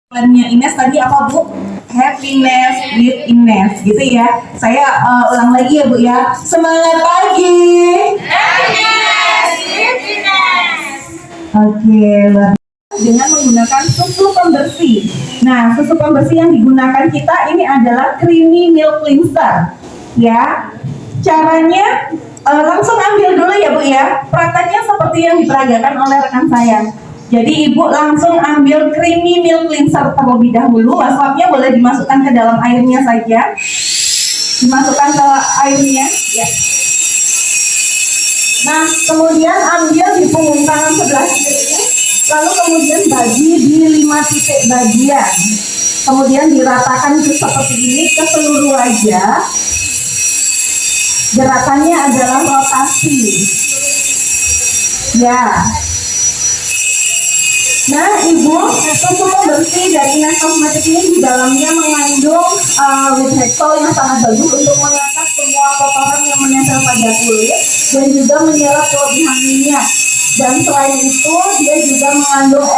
Plannya Ines tadi apa Bu? Happiness with Ines gitu ya. Saya ulang lagi ya Bu ya. Semangat pagi. Happiness with Ines. Oke, luar biasa. Dengan menggunakan susu pembersih. Nah, susu pembersih yang digunakan kita ini adalah creamy milk cleanser. Ya, caranya langsung ambil dulu ya Bu ya. Prakteknya seperti yang diperagakan oleh rekan saya. Jadi Ibu langsung ambil creamy milk cleanser terlebih dahulu. Wastafnya boleh dimasukkan ke dalam airnya saja. Dimasukkan ke airnya. Ya. Nah, kemudian ambil di punggung tangan sebelah kiri. Lalu kemudian bagi di 5 titik bagian. Kemudian diratakan seperti ini ke seluruh wajah. Gerakannya adalah rotasi. Ya. Nah, Ibu, susu pembersih dari Ines Cosmetics ini di dalamnya mengandung Withexol yang sangat bagus untuk mengangkat semua kotoran yang menempel pada kulit dan juga menyerap kelebihan minyak. Dan selain itu, dia juga mengandung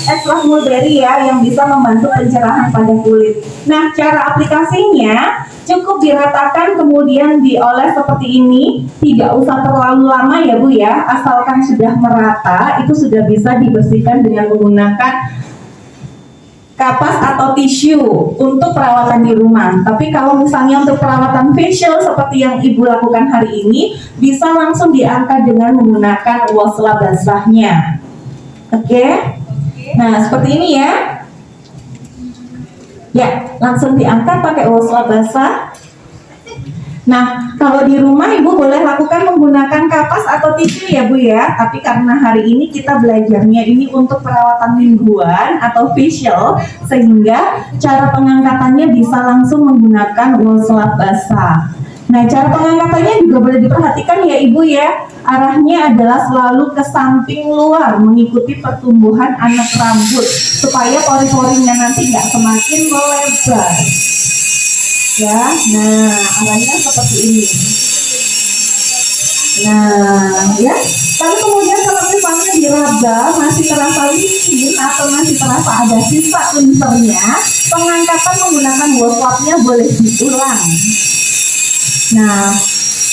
ekstrak mulberry ya yang bisa membantu pencerahan pada kulit. Nah, cara aplikasinya cukup diratakan kemudian dioles seperti ini, tidak usah terlalu lama ya Bu ya, asalkan sudah merata itu sudah bisa dibersihkan dengan menggunakan kapas atau tisu untuk perawatan di rumah. Tapi kalau misalnya untuk perawatan facial seperti yang Ibu lakukan hari ini, bisa langsung diangkat dengan menggunakan wasla basahnya. Oke? Nah, seperti ini ya. Ya, langsung diangkat pakai wasla basah. Nah, kalau di rumah Ibu boleh lakukan menggunakan kapas atau tisu ya Bu ya. Tapi karena hari ini kita belajarnya ini untuk perawatan mingguan atau facial, sehingga cara pengangkatannya bisa langsung menggunakan wasla basah. Nah, cara pengangkatannya juga boleh diperhatikan ya Ibu ya. Arahnya adalah selalu ke samping luar, mengikuti pertumbuhan anak rambut, supaya pori-porinya nanti nggak semakin melebar. Ya, nah arahnya seperti ini. Nah, ya. Lalu kemudian kalau misalnya diraba masih terasa licin atau masih terasa ada sisa cleansernya, pengangkatan menggunakan waswapnya boleh diulang. Nah,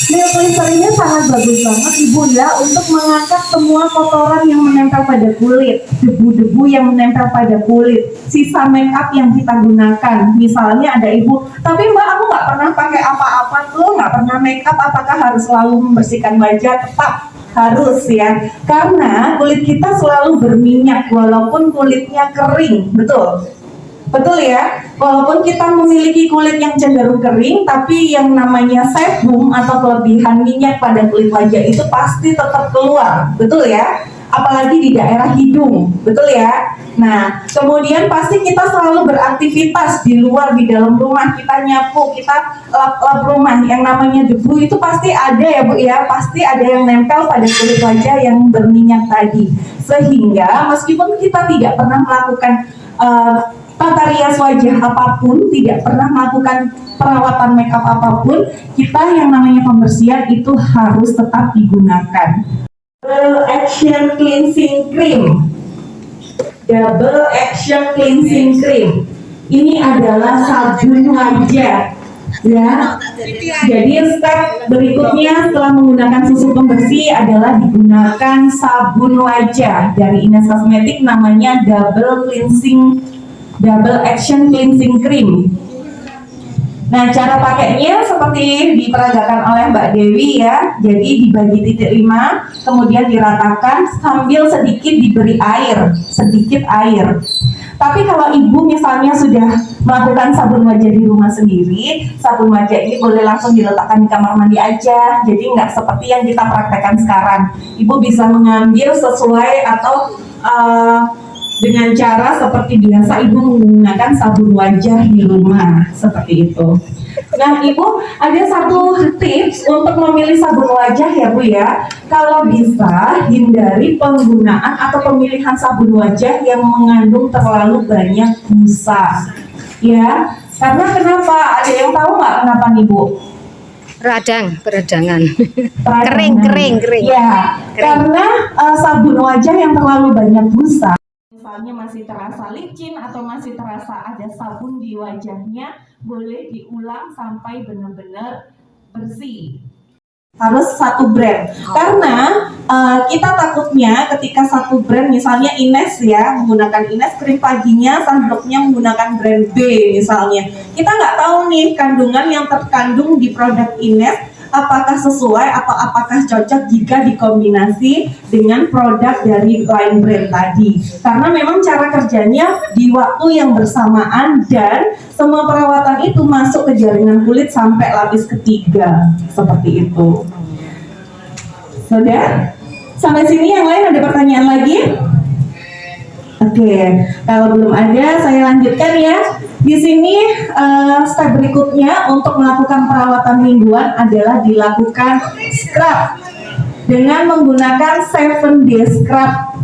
milk cleanser ini sangat bagus banget Ibu ya untuk mengangkat semua kotoran yang menempel pada kulit, debu-debu yang menempel pada kulit, sisa make up yang kita gunakan. Misalnya ada Ibu, tapi Mbak aku nggak pernah pakai apa-apa tuh, nggak pernah make up, apakah harus selalu membersihkan wajah? Tetap harus ya, karena kulit kita selalu berminyak walaupun kulitnya kering, betul? Betul ya, walaupun kita memiliki kulit yang cenderung kering, tapi yang namanya sebum atau kelebihan minyak pada kulit wajah itu pasti tetap keluar, betul ya? Apalagi di daerah hidung, betul ya? Nah, kemudian pasti kita selalu beraktivitas di luar, di dalam rumah, kita nyapu, kita lap-lap rumah, yang namanya debu itu pasti ada ya Bu ya, pasti ada yang nempel pada kulit wajah yang berminyak tadi. Sehingga meskipun kita tidak pernah melakukan tata rias wajah apapun, tidak pernah melakukan perawatan makeup apapun, kita yang namanya pembersihan itu harus tetap digunakan. Double Action Cleansing Cream. Double Action Cleansing Cream. Ini adalah sabun wajah. Ya. Jadi step berikutnya setelah menggunakan susu pembersih adalah digunakan sabun wajah dari Ines Cosmetics, namanya Double Action Cleansing Cream. Nah, cara pakainya seperti diperagakan oleh Mbak Dewi ya. Jadi dibagi titik 5, kemudian diratakan sambil sedikit diberi air, sedikit air. Tapi kalau Ibu misalnya sudah melakukan sabun wajah di rumah sendiri, sabun wajah ini boleh langsung diletakkan di kamar mandi aja. Jadi nggak seperti yang kita praktekkan sekarang. Ibu bisa mengambil sesuai atau dengan cara seperti biasa Ibu menggunakan sabun wajah di rumah, seperti itu. Nah Ibu, ada satu tips untuk memilih sabun wajah ya Bu ya. Kalau bisa hindari penggunaan atau pemilihan sabun wajah yang mengandung terlalu banyak busa. Ya, karena kenapa? Ada yang tahu nggak kenapa nih Bu? Peradangan. Kering. Ya, karena sabun wajah yang terlalu banyak busa, misalnya masih terasa licin atau masih terasa ada sabun di wajahnya, boleh diulang sampai benar-benar bersih. Harus satu brand, karena kita takutnya ketika satu brand, misalnya Ines ya, menggunakan Ines krim paginya, sunblocknya menggunakan brand B misalnya, kita nggak tahu nih kandungan yang terkandung di produk Ines apakah sesuai atau apakah cocok jika dikombinasi dengan produk dari lain brand tadi, karena memang cara kerjanya di waktu yang bersamaan dan semua perawatan itu masuk ke jaringan kulit sampai lapis ketiga, seperti itu. Sudah? Sampai sini yang lain ada pertanyaan lagi? Oke, kalau belum ada saya lanjutkan ya. Di sini step berikutnya untuk melakukan perawatan mingguan adalah dilakukan scrub dengan menggunakan 7-day scrub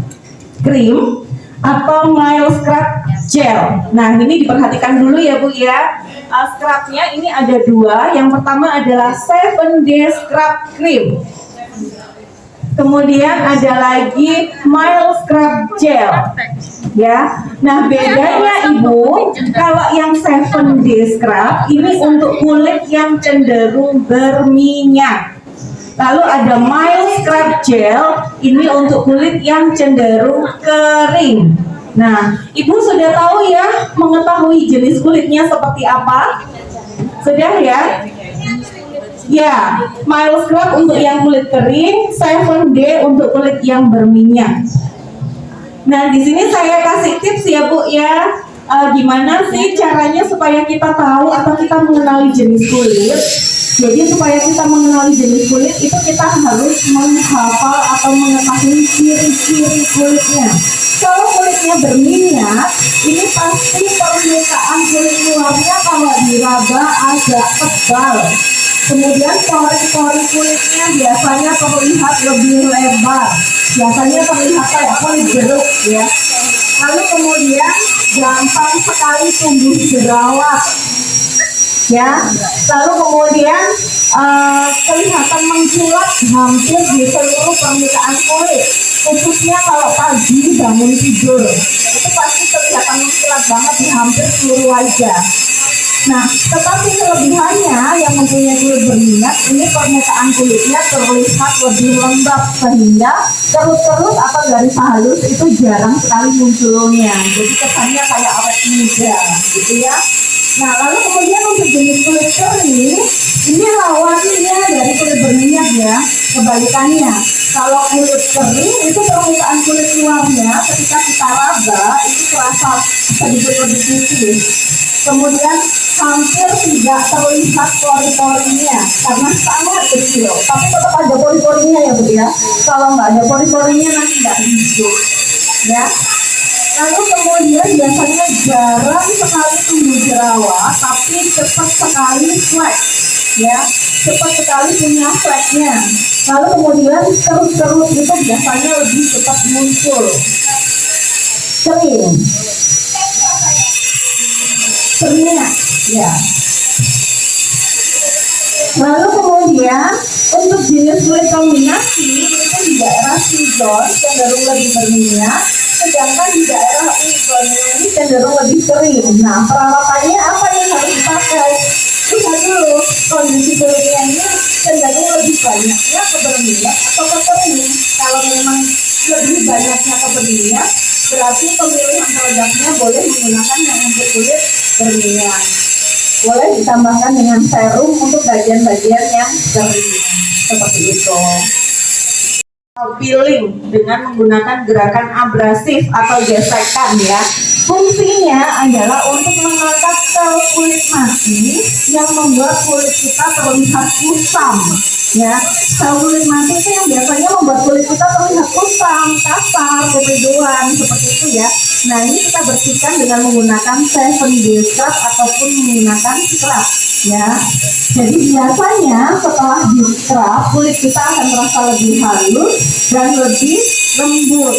cream atau mild scrub gel. Nah, ini diperhatikan dulu ya Bu ya. Scrubnya ini ada dua. Yang pertama adalah 7-day scrub cream. Kemudian ada lagi mild scrub gel, ya. Nah bedanya Ibu, kalau yang 7-day scrub ini untuk kulit yang cenderung berminyak. Lalu ada mild scrub gel, ini untuk kulit yang cenderung kering. Nah, Ibu sudah tahu ya, mengetahui jenis kulitnya seperti apa? Sudah ya? Ya, mild scrub untuk yang kulit kering, 7-day untuk kulit yang berminyak. Nah, di sini saya kasih tips ya Bu ya, gimana sih caranya supaya kita tahu atau kita mengenali jenis kulit. Jadi supaya kita mengenali jenis kulit itu kita harus menghafal atau mengetahui ciri-ciri kulitnya. Kalau kulitnya berminyak, ini pasti permukaan kulit luarnya kalau diraba agak tebal. Kemudian pori-pori kulitnya biasanya terlihat lebih lebar, biasanya terlihat kayak kulit jeruk ya. Lalu kemudian gampang sekali tumbuh jerawat ya. Lalu kemudian kelihatan menculat hampir di seluruh permukaan kulit, khususnya kalau pagi bangun tidur itu pasti kelihatan menculat banget di hampir seluruh wajah. Nah, tetapi kelebihannya yang mempunyai kulit berminyak, ini permukaan kulitnya terlihat lebih lembab sehingga kerut-kerut atau garis halus itu jarang sekali munculnya. Jadi kesannya kayak awet muda, gitu ya. Nah, lalu kemudian untuk jenis kulit kering, ini lawannya dari kulit berminyak ya. Kebalikannya, kalau kulit kering itu permukaan kulit luarnya ketika kita raba itu terasa sedikit lebih putih. Kemudian hampir tidak terlihat pori-porinya karena sangat kecil, tapi tetap ada pori-porinya ya Bu ya. Kalau nggak ada pori-porinya nanti nggak hijau ya. Lalu kemudian biasanya jarang sekali tumbuh jerawat, tapi cepat sekali flek ya, cepat sekali punya fleknya. Lalu kemudian kerut-kerut itu biasanya lebih cepat muncul. Kering ya. Lalu kemudian untuk jenis kulit kombinasi itu di daerah T-zone cenderung lebih berminyak, sedangkan di daerah U-zone ini cenderung lebih kering. Nah, perawatannya apa yang harus dipakai? Lihat dulu kondisi kulitnya ini cenderung lebih banyaknya ke berminyak atau ke kering. Kalau memang lebih banyaknya ke berminyak, berarti pemilihan produknya boleh menggunakan yang untuk kulit berminyak. Boleh ditambahkan dengan serum untuk bagian-bagian yang kering, seperti itu. Peeling dengan menggunakan gerakan abrasif atau gesekan ya. Fungsinya adalah untuk mengangkat sel kulit mati yang membuat kulit kita terlihat kusam ya. Sel kulit mati itu yang biasanya membuat kulit kita terlihat kusam, kasar, kepeduan, seperti itu ya. Nah, ini kita bersihkan dengan menggunakan 7-day scrub ataupun menggunakan scrub ya. Jadi biasanya setelah di scrub kulit kita akan terasa lebih halus dan lebih lembut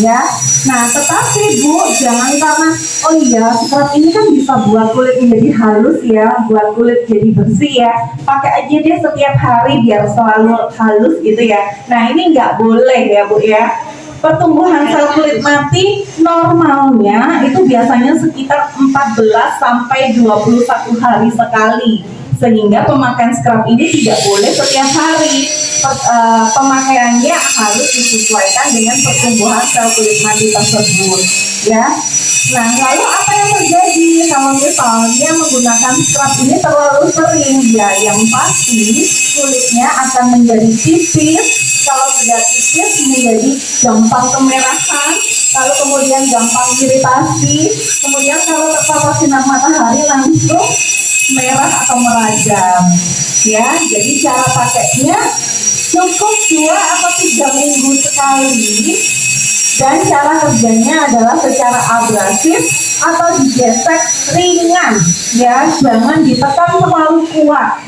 ya. Nah, tetapi Bu, jangan karena oh iya scrub ini kan bisa buat kulit menjadi halus ya, buat kulit jadi bersih ya, pakai aja deh setiap hari biar selalu halus gitu ya. Nah, ini nggak boleh ya Bu ya. Pertumbuhan sel kulit mati normalnya itu biasanya sekitar 14 sampai 21 hari sekali. Sehingga pemakaian scrub ini tidak boleh setiap hari. Pemakaiannya harus disesuaikan dengan pertumbuhan sel kulit mati tersebut, ya. Nah, lalu apa yang terjadi kalau misalnya menggunakan scrub ini terlalu sering? Ya, yang pasti kulitnya akan menjadi tipis. Kalau sudah tipis menjadi gampang kemerahan, lalu kemudian gampang iritasi, kemudian kalau terpapar sinar matahari langsung merah atau merajam, ya. Jadi cara pakainya cukup 2 atau 3 minggu sekali, dan cara kerjanya adalah secara abrasif atau digesek ringan, ya, jangan ditekan terlalu kuat.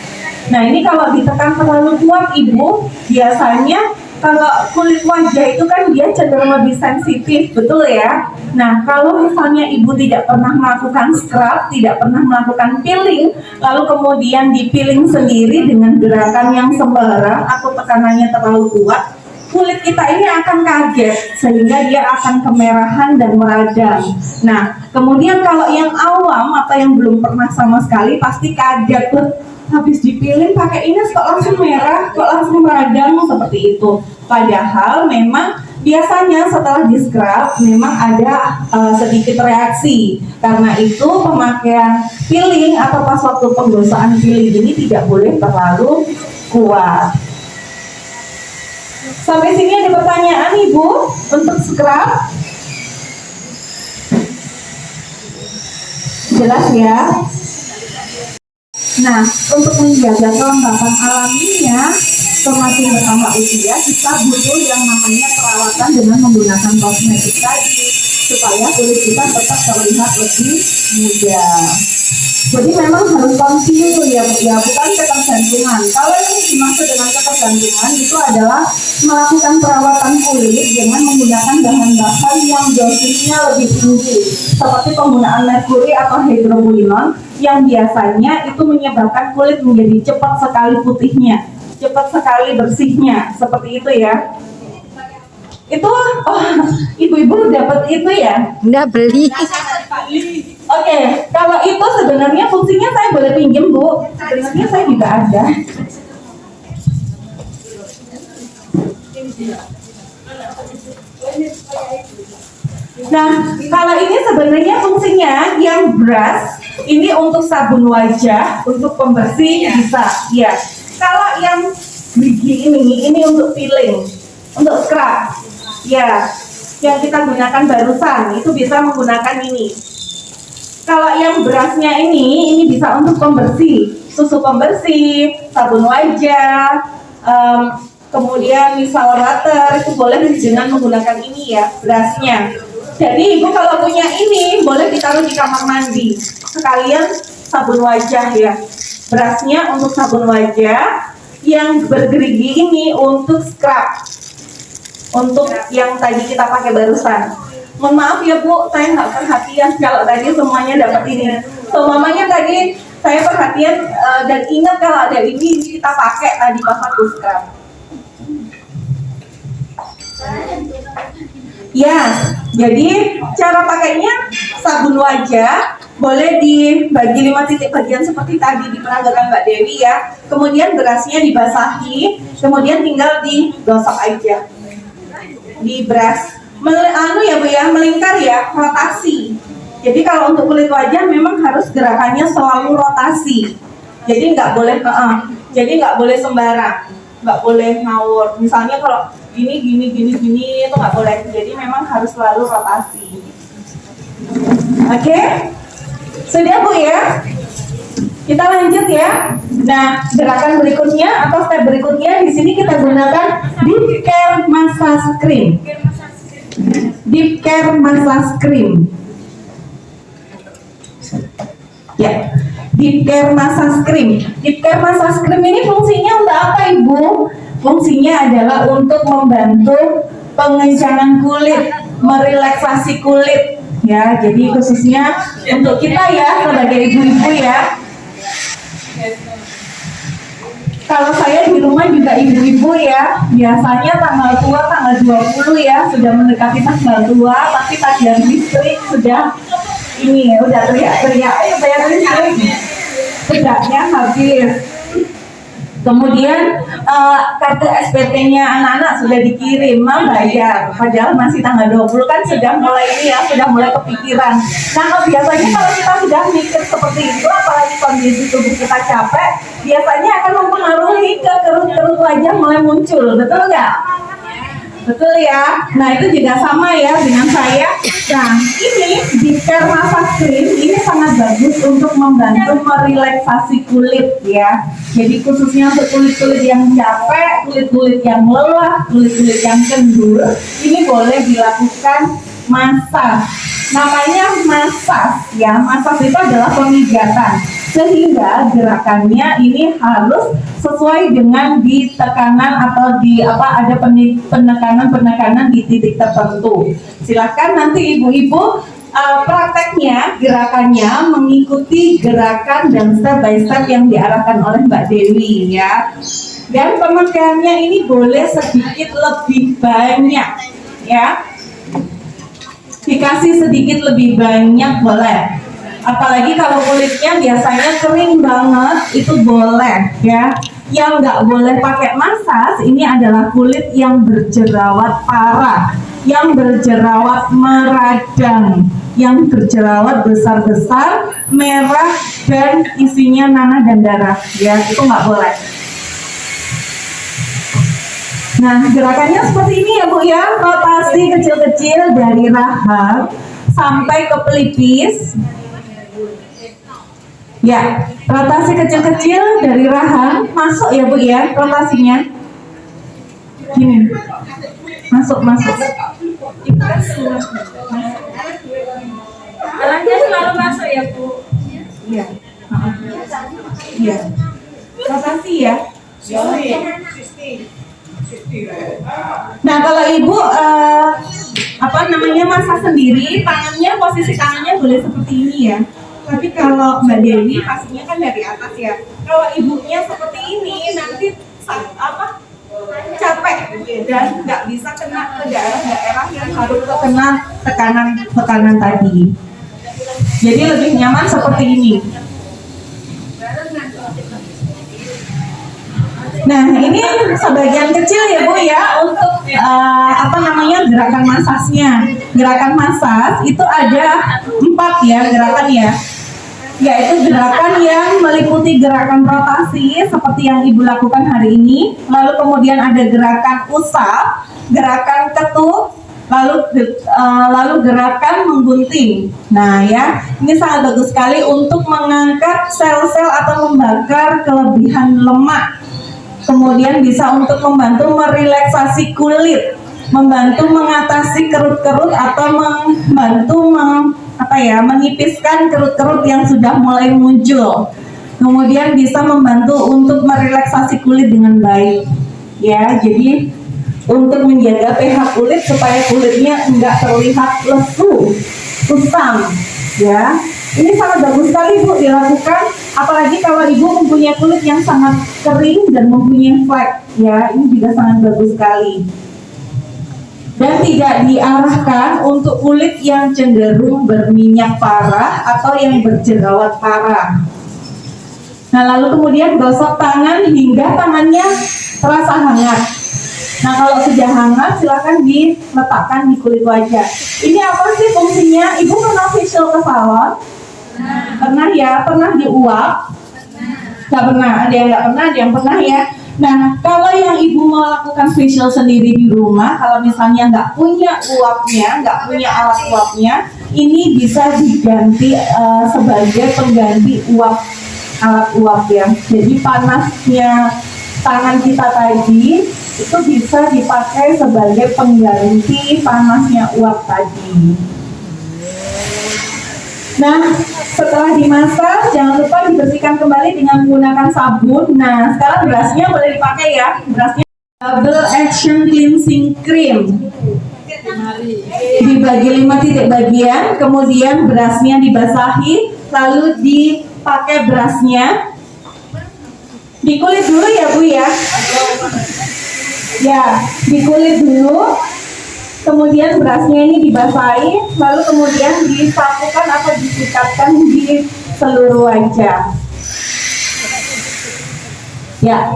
Nah, ini kalau ditekan terlalu kuat, Ibu, biasanya kalau kulit wajah itu kan dia cenderung lebih sensitif, betul ya? Nah, kalau misalnya Ibu tidak pernah melakukan scrub, tidak pernah melakukan peeling, lalu kemudian di-peeling sendiri dengan gerakan yang sembarang atau tekanannya terlalu kuat, kulit kita ini akan kaget sehingga dia akan kemerahan dan meradang. Nah, kemudian kalau yang awam atau yang belum pernah sama sekali pasti kaget tuh, habis dipilih pakai ini kok langsung merah, kok langsung meradang seperti itu. Padahal memang biasanya setelah di scrub memang ada sedikit reaksi. Karena itu pemakaian peeling atau pas waktu penggosaan peeling ini tidak boleh terlalu kuat. Sampai sini ada pertanyaan Ibu untuk scrub? Jelas ya? Nah, untuk menjaga kelembapan alaminya semakin bertambah usia, kita butuh yang namanya perawatan dengan menggunakan kosmetik tadi supaya kulit kita tetap terlihat lebih muda. Jadi memang harus kontinu ya, bukan ketergantungan. Kalau yang dimaksud dengan ketergantungan itu adalah melakukan perawatan kulit dengan menggunakan bahan-bahan yang dosisnya lebih tinggi, seperti penggunaan merkuri atau hidroquinone yang biasanya itu menyebabkan kulit menjadi cepat sekali putihnya, cepat sekali bersihnya, seperti itu ya. Itu, ibu-ibu dapat itu ya? Enggak beli. Oke, kalau itu sebenarnya fungsinya saya boleh pinjam Bu. Sebenarnya saya juga ada. Nah, kalau ini sebenarnya fungsinya yang brush ini untuk sabun wajah, untuk pembersih bisa, ya. Kalau yang gigi ini untuk peeling, untuk scrub, ya. Yang kita gunakan barusan itu bisa menggunakan ini. Kalau yang brushnya ini bisa untuk pembersih, susu pembersih, sabun wajah, kemudian misal water itu boleh dengan menggunakan ini ya, brushnya. Jadi Ibu kalau punya ini boleh ditaruh di kamar mandi, sekalian sabun wajah ya. Brushnya untuk sabun wajah, yang bergerigi ini untuk scrub, untuk yang tadi kita pakai barusan. Mohon maaf ya Bu, saya nggak perhatian kalau tadi semuanya dapat ini. So, mamanya tadi saya perhatian dan ingat kalau ada ini kita pakai tadi pas aku scrub. Ya, jadi cara pakainya sabun wajah boleh dibagi 5 titik bagian seperti tadi diperagakan Mbak Dewi ya. Kemudian berasnya dibasahi, kemudian tinggal digosok aja. Di brush. Ya Bu ya, melingkar ya, rotasi. Jadi kalau untuk kulit wajah memang harus gerakannya selalu rotasi. Jadi nggak boleh sembarang, nggak boleh ngawur. Misalnya kalau gini itu nggak boleh. Jadi memang harus selalu rotasi. Oke? Sudah Bu ya? Kita lanjut ya. Nah, gerakan berikutnya atau step berikutnya di sini kita gunakan Deep Care Massage Cream. Deep Care Massage Cream. Ya, Deep Care Massage Cream. Deep Care Massage Cream ini fungsinya untuk apa Ibu? Fungsinya adalah untuk membantu pengencangan kulit, merelaksasi kulit. Ya, jadi khususnya untuk kita ya sebagai ibu-ibu ya. Kalau saya di rumah juga ibu-ibu ya, biasanya tanggal tua tanggal 20 ya, sudah mendekati tanggal tua, tapi tagihan listrik sudah ini udah teriak-teriak, ayo bayar listrik, sejaknya habis. Kemudian kartu SPT-nya anak-anak sudah dikirim, mau bayar. Padahal masih tanggal 20 kan sudah mulai ini ya, sudah mulai kepikiran. Nah biasanya kalau kita sudah mikir seperti itu, apalagi kondisi tubuh kita capek, biasanya akan mempengaruhi ke kerut-kerut wajah mulai muncul, betul nggak? Betul ya. Nah itu juga sama ya dengan saya. Nah ini di Massage Cream ini sangat bagus untuk membantu merelaksasi kulit ya. Jadi khususnya untuk kulit-kulit yang capek, kulit-kulit yang lelah, kulit-kulit yang kendur, ini boleh dilakukan massage. Namanya massage ya. Massage itu adalah pemijatan. Sehingga gerakannya ini harus sesuai dengan di tekanan atau di ada penekanan di titik tertentu. Silakan nanti ibu-ibu prakteknya, gerakannya mengikuti gerakan dan step by step yang diarahkan oleh Mbak Dewi ya. Dan pemakaiannya ini boleh sedikit lebih banyak ya. Dikasih sedikit lebih banyak boleh. Apalagi kalau kulitnya biasanya kering banget, itu boleh ya. Yang nggak boleh pakai massage ini adalah kulit yang berjerawat parah, yang berjerawat meradang, yang berjerawat besar-besar, merah dan isinya nanah dan darah ya, itu nggak boleh. Nah gerakannya seperti ini ya Bu ya, rotasi kecil-kecil dari rahang sampai ke pelipis. Ya, rotasi kecil-kecil dari rahang, masuk ya Bu ya, rotasinya. Gini, masuk. Jalannya selalu masuk ya Bu. Iya. Iya. Rotasi ya. Nah kalau Ibu masak sendiri, posisi tangannya boleh seperti ini ya. Tapi kalau Mbak Dewi pastinya kan dari atas ya. Kalau ibunya seperti ini nanti capek dan nggak bisa kena ke daerah-daerah yang harus terkena tekanan tadi. Jadi lebih nyaman seperti ini. Nah ini sebagian kecil ya Bu ya untuk gerakan masasnya. Gerakan masas itu ada 4 ya gerakan ya. Yaitu gerakan yang meliputi gerakan rotasi seperti yang Ibu lakukan hari ini. Lalu kemudian ada gerakan usap, gerakan ketuk, lalu gerakan menggunting. Nah ya, ini sangat bagus sekali untuk mengangkat sel-sel atau membakar kelebihan lemak. Kemudian bisa untuk membantu merelaksasi kulit, membantu mengatasi kerut-kerut atau membantu menipiskan kerut-kerut yang sudah mulai muncul. Kemudian bisa membantu untuk merelaksasi kulit dengan baik. Ya, jadi untuk menjaga pH kulit supaya kulitnya enggak terlihat lesu, kusam. Ya, ini sangat bagus sekali Bu dilakukan. Apalagi kalau Ibu mempunyai kulit yang sangat kering dan mempunyai flek. Ya, ini juga sangat bagus sekali. Dan tidak diarahkan untuk kulit yang cenderung berminyak parah atau yang berjerawat parah. Nah lalu kemudian gosok tangan hingga tangannya terasa hangat. Nah kalau sudah hangat silakan diletakkan di kulit wajah. Ini apa sih fungsinya? Ibu pernah facial ke salon? Pernah ya? Pernah diuap? Nggak pernah, ada yang nggak pernah, ada yang pernah ya. Nah, kalau yang Ibu mau lakukan facial sendiri di rumah, kalau misalnya nggak punya uapnya, nggak punya alat uapnya, ini bisa diganti sebagai pengganti uap, alat uap ya. Jadi panasnya tangan kita tadi itu bisa dipakai sebagai pengganti panasnya uap tadi. Nah, setelah dimasak, jangan lupa dibersihkan kembali dengan menggunakan sabun. Nah, sekarang brushnya boleh dipakai ya. Brushnya Double Action Cleansing Cream. Dibagi 5 titik bagian, kemudian brushnya dibasahi, lalu dipakai brushnya. Dikulit dulu ya Bu ya. Ya, dikulit dulu. Kemudian berasnya ini dibasahi, lalu kemudian disapukan atau disikatkan di seluruh wajah. Ya.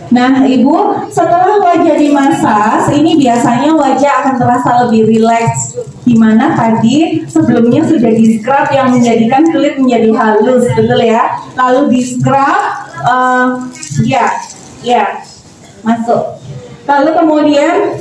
Nah, Ibu, setelah wajah dimasas, ini biasanya wajah akan terasa lebih rileks. Dimana tadi sebelumnya sudah di scrub yang menjadikan kulit menjadi halus, betul ya? Lalu di scrub, masuk. Lalu kemudian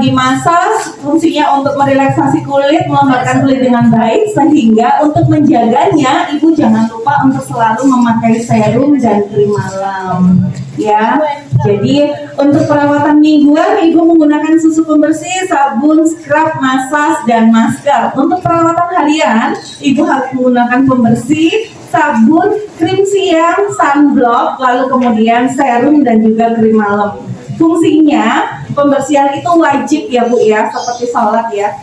dimasas, fungsinya untuk merelaksasi kulit, melembabkan kulit dengan baik, sehingga untuk menjaganya, Ibu jangan lupa untuk selalu memakai serum dan krim malam. Ya, jadi untuk perawatan mingguan, Ibu menggunakan susu pembersih, sabun, scrub, masas, dan masker. Untuk perawatan harian, Ibu harus menggunakan pembersih, sabun, krim siang, sunblock, lalu kemudian serum dan juga krim malam. Fungsinya pembersihan itu wajib ya Bu ya, seperti sholat ya.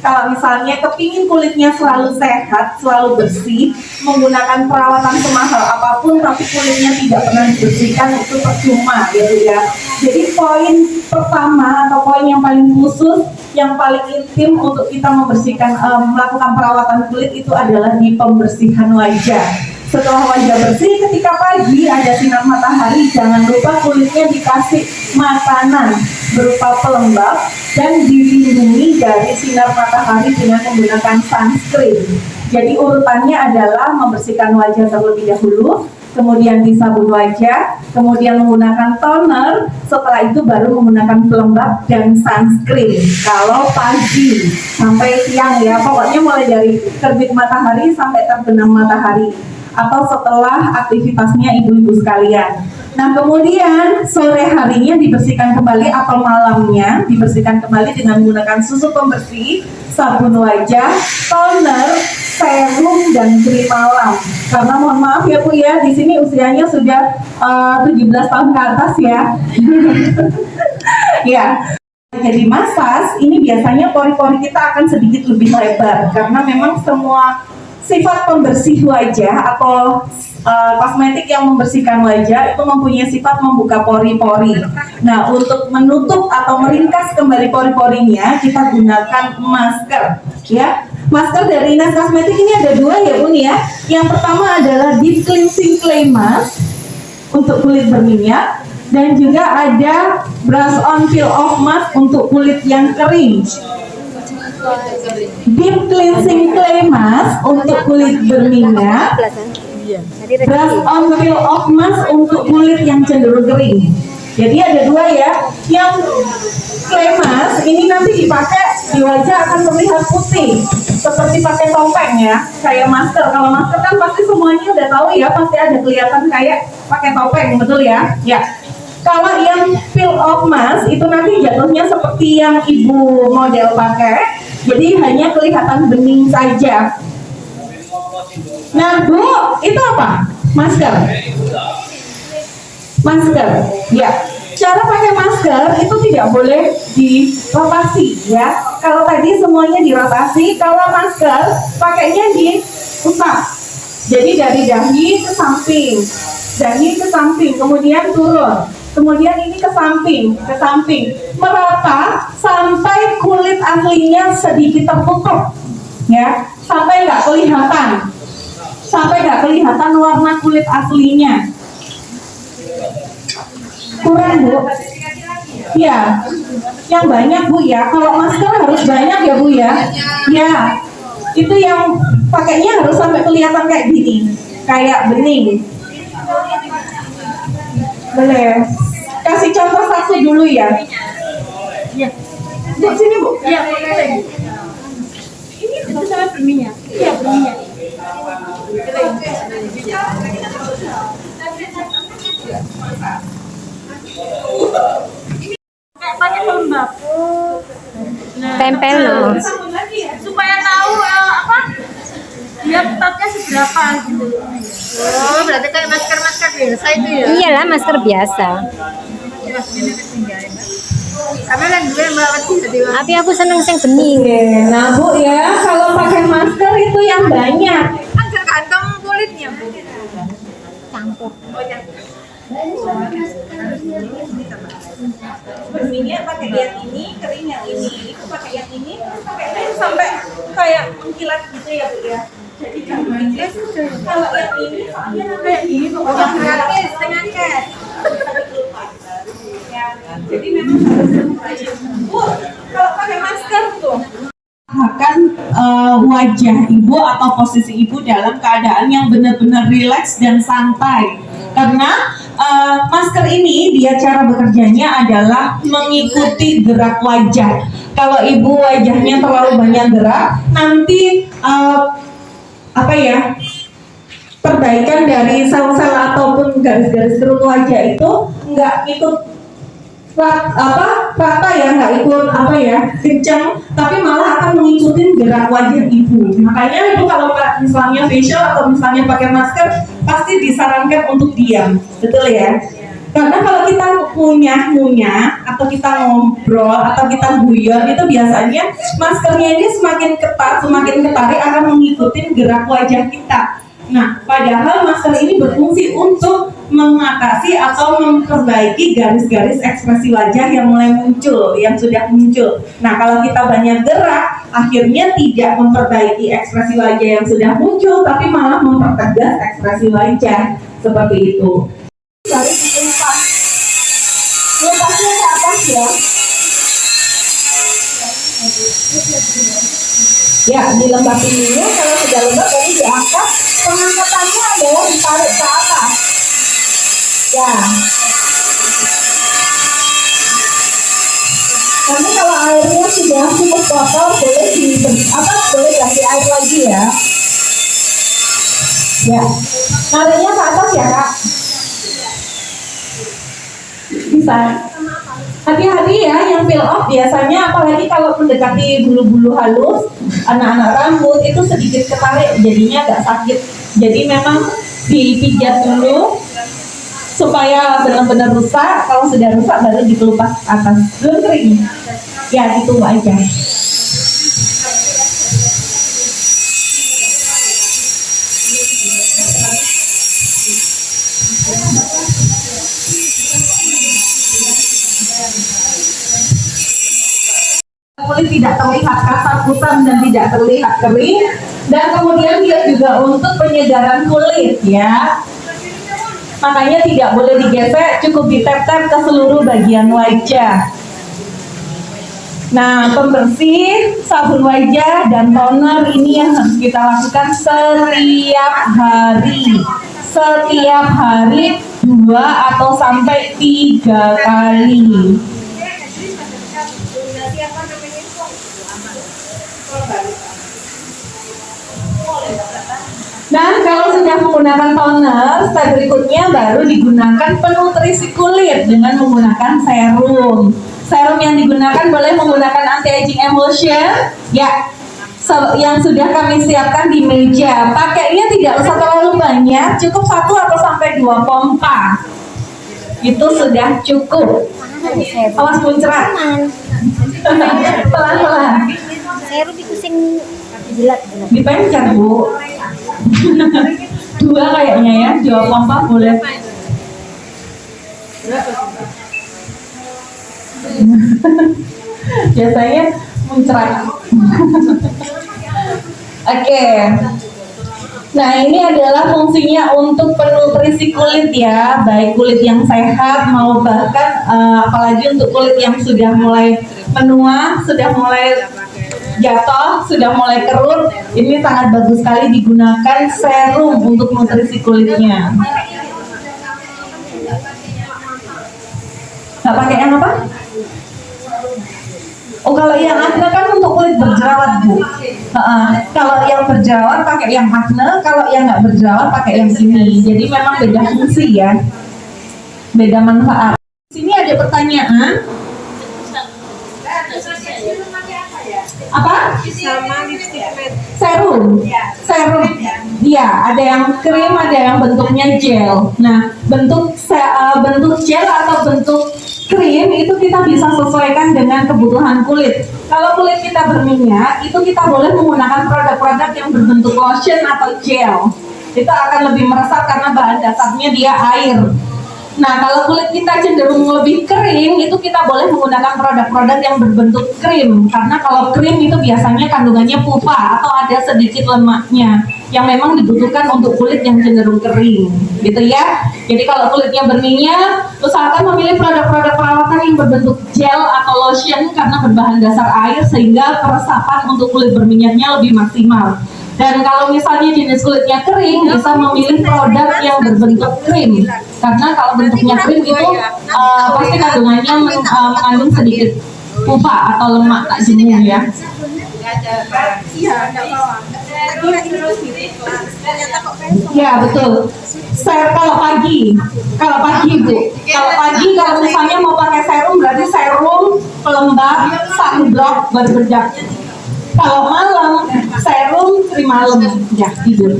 Kalau misalnya kepingin kulitnya selalu sehat, selalu bersih, menggunakan perawatan semahal apapun tapi kulitnya tidak pernah dibersihkan, itu percuma ya Bu ya. Jadi poin pertama atau poin yang paling khusus, yang paling intim untuk kita membersihkan, melakukan perawatan kulit itu adalah di pembersihan wajah. Setelah wajah bersih, ketika pagi ada sinar matahari, jangan lupa kulitnya dikasih makanan berupa pelembab dan dilindungi dari sinar matahari dengan menggunakan sunscreen. Jadi urutannya adalah membersihkan wajah terlebih dahulu, kemudian disabun wajah, kemudian menggunakan toner, setelah itu baru menggunakan pelembab dan sunscreen. Kalau pagi sampai siang ya, pokoknya mulai dari terbit matahari sampai terbenam matahari, atau setelah aktivitasnya ibu-ibu sekalian. Nah, kemudian sore harinya dibersihkan kembali atau malamnya dibersihkan kembali dengan menggunakan susu pembersih, sabun wajah, toner, serum, dan krim malam. Karena mohon maaf ya Bu ya, di sini usianya sudah 17 tahun ke atas ya. Ya. Jadi masas, ini biasanya pori-pori kita akan sedikit lebih lebar karena memang semua sifat pembersih wajah atau kosmetik yang membersihkan wajah itu mempunyai sifat membuka pori-pori. Nah, untuk menutup atau meringkas kembali pori-porinya, kita gunakan masker. Ya, masker dari Ines Kosmetik ini ada dua ya Bun ya. Yang pertama adalah Deep Cleansing Clay Mask untuk kulit berminyak, dan juga ada Brush On Peel Off Mask untuk kulit yang kering. Deep Cleansing Clay Mask untuk kulit berminyak, Brush On Peel Off Mask untuk kulit yang cenderung kering. Jadi ada dua ya. Yang clay mask ini nanti dipakai di wajah akan terlihat putih, seperti pakai topeng ya, kayak masker. Kalau masker kan pasti semuanya udah tahu ya, pasti ada kelihatan kayak pakai topeng, betul ya? Ya. Kalau yang peel off mask itu nanti jatuhnya seperti yang ibu model pakai. Jadi hanya kelihatan bening saja. Nah Bu, itu apa? Masker. Masker, ya. Cara pakai masker itu tidak boleh dirotasi ya. Kalau tadi semuanya dirotasi, kalau masker pakainya diusap. Jadi dari dahi ke samping, kemudian turun. Kemudian ini ke samping, merata sampai kulit aslinya sedikit tertutup, ya, sampai nggak kelihatan warna kulit aslinya. Kurang Bu? Ya, yang banyak Bu ya. Kalau masker harus banyak ya Bu ya. Ya, itu yang pakainya harus sampai kelihatan kayak gini, kayak bening. Boleh kasih contoh satu dulu ya. Iya. Bu, sini Bu. Iya, boleh. Ini itu sangat berminyak. Iya, berminyak. Kayak pakai pelembab. Nah, Tempel loh. supaya tahu apa? Dia ketatnya seberapa gitu. Oh, berarti kayak masker biasa itu ya? Iyalah, masker biasa. Kami lang dua yang bawa tadi tadi. Tapi aku seneng sing bening. Oke, nah Bu ya, kalau pakai masker itu yang banyak. Kan tergantung kulitnya, Bu. Campur. Bersihnya pakai yang ini, kering yang ini. Itu pakai yang ini, terus pakai yang ini sampai kayak mengkilat gitu ya Bu ya. Jadi kalau yang ini soalnya kayak gini tuh. Gratis dengan cash. Jadi memang harus Bu, kalau pakai masker tuh akan wajah ibu atau posisi ibu dalam keadaan yang benar-benar rileks dan santai karena masker ini dia cara bekerjanya adalah mengikuti gerak wajah. Kalau ibu wajahnya terlalu banyak gerak, nanti perbaikan dari sel-sel ataupun garis-garis kerut wajah itu nggak ikut rata ya, nggak ikut kencang, tapi malah akan mengikuti gerak wajah ibu. Makanya ibu kalau misalnya facial atau misalnya pakai masker pasti disarankan untuk diam, betul ya? Karena kalau kita ngunyah atau kita ngobrol atau kita guyon itu biasanya maskernya ini semakin ketat, semakin ketarik akan mengikuti gerak wajah kita. Nah, padahal masker ini berfungsi untuk mengatasi atau memperbaiki garis-garis ekspresi wajah yang mulai muncul, yang sudah muncul. Nah, kalau kita banyak gerak, akhirnya tidak memperbaiki ekspresi wajah yang sudah muncul, tapi malah mempertegas ekspresi wajah seperti itu. Garis dikelupas, kelupasnya ke atas ya. Ya, dilembabin dulu. Kalau sudah lembab baru diangkat. Pengangkatannya adalah ditarik ke atas. Ya. Nanti kalau airnya sudah cukup kotor, boleh ganti air lagi ya. Ya. Nariknya ke atas ya Kak. Bisa. Hati-hati ya, yang peel off biasanya apalagi kalau mendekati bulu-bulu halus, anak-anak rambut itu sedikit ketarik, jadinya agak sakit. Jadi memang dipijat dulu supaya benar-benar rusak. Kalau sudah rusak baru dikelupas atas. Belum kering. Ya gitu aja. Kulit tidak terlihat kasar kusam dan tidak terlihat kering, dan kemudian dia juga untuk penyegaran kulit ya. Makanya tidak boleh digesek, cukup ditap-tap ke seluruh bagian wajah. Nah, pembersih, sabun wajah dan toner ini yang harus kita lakukan setiap hari. Setiap hari 2 atau sampai 3 kali. Dan kalau sudah menggunakan toner, step berikutnya baru digunakan penutrisi kulit dengan menggunakan serum. Serum yang digunakan boleh menggunakan anti-aging emulsion, ya, yang sudah kami siapkan di meja. Pakainya tidak usah terlalu banyak, cukup 1 atau sampai 2 pompa. Itu sudah cukup. Awas muncrat. Pelan-pelan. Serum itu sing jilat. Dipencet Bu. 2 kayaknya ya, 2 pompa boleh. Biasanya muncrat. Oke. Nah, ini adalah fungsinya untuk penutrisi kulit ya, baik kulit yang sehat mau bahkan apalagi untuk kulit yang sudah mulai menua, sudah mulai jatuh, sudah mulai kerut, ini sangat bagus sekali digunakan serum untuk nutrisi kulitnya. Nggak pakai yang apa? Oh, kalau yang acne kan untuk kulit berjerawat Bu. Kalau yang berjerawat pakai yang acne, kalau yang nggak berjerawat pakai yang ini. Jadi memang beda fungsi ya, beda manfaat. Sini ada pertanyaan. Apa? Sama lipstick matte. Serum. Serum. Iya, ada yang krim, ada yang bentuknya gel. Nah, bentuk gel atau bentuk krim itu kita bisa sesuaikan dengan kebutuhan kulit. Kalau kulit kita berminyak, itu kita boleh menggunakan produk-produk yang berbentuk lotion atau gel. Itu akan lebih meresap karena bahan dasarnya dia air. Nah, kalau kulit kita cenderung lebih kering, itu kita boleh menggunakan produk-produk yang berbentuk krim. Karena kalau krim itu biasanya kandungannya pupa atau ada sedikit lemaknya yang memang dibutuhkan untuk kulit yang cenderung kering, gitu ya. Jadi kalau kulitnya berminyak, usahakan memilih produk-produk perawatan yang berbentuk gel atau lotion karena berbahan dasar air sehingga peresapan untuk kulit berminyaknya lebih maksimal. Dan kalau misalnya jenis kulitnya kering, bisa memilih produk yang berbentuk krim. Karena kalau bentuknya krim itu pasti kandungannya mengandung sedikit pupa atau lemak tak jenuh ya. Iya, enggak bawa. Ternyata kok besok. Ya betul. Kalau pagi Bu. Kalau pagi kalau misalnya mau pakai serum berarti serum, pelembab, sunblock baru kerja. Kalau malam serum 3 malam ya tidur.